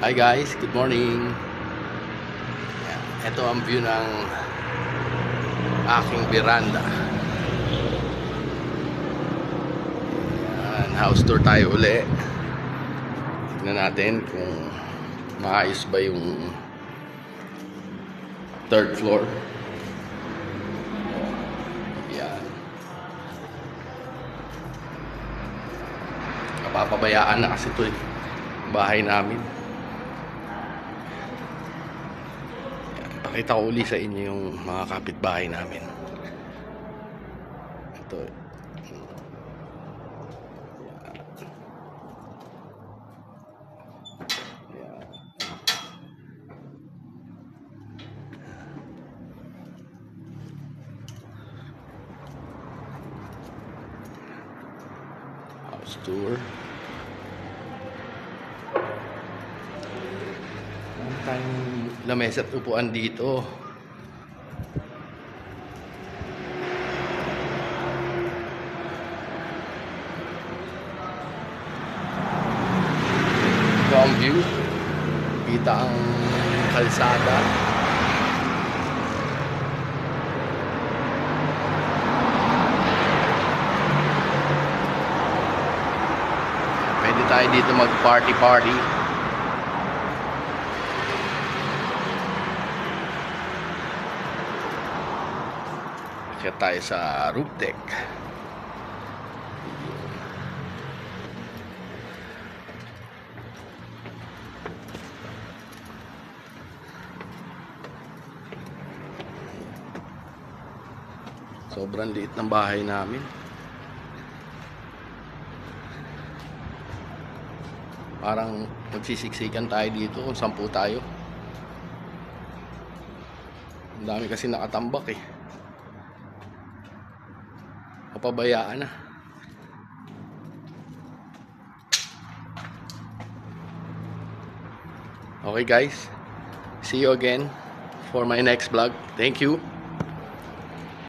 Hi guys, good morning. Ito ang view ng aking veranda. Yan, house tour tayo uli. Tignan natin kung maayos ba yung third floor. Yan. Napapabayaan na kasi ito bahay namin. Pakita ko uli sa inyo yung mga kapitbahay namin. Ito. Yan. House tour. Ang tayong lamesa at upuan dito. Ito ang view. Kita ang kalsada. Pwede tayo dito mag-party. Kaya tayo sa roof deck. Sobrang liit ng bahay namin. Parang magsisiksikan tayo dito kung 10 tayo. Ang dami kasi nakatambak eh. Pabayaan na. Okay guys, see you again for my next vlog. Thank you.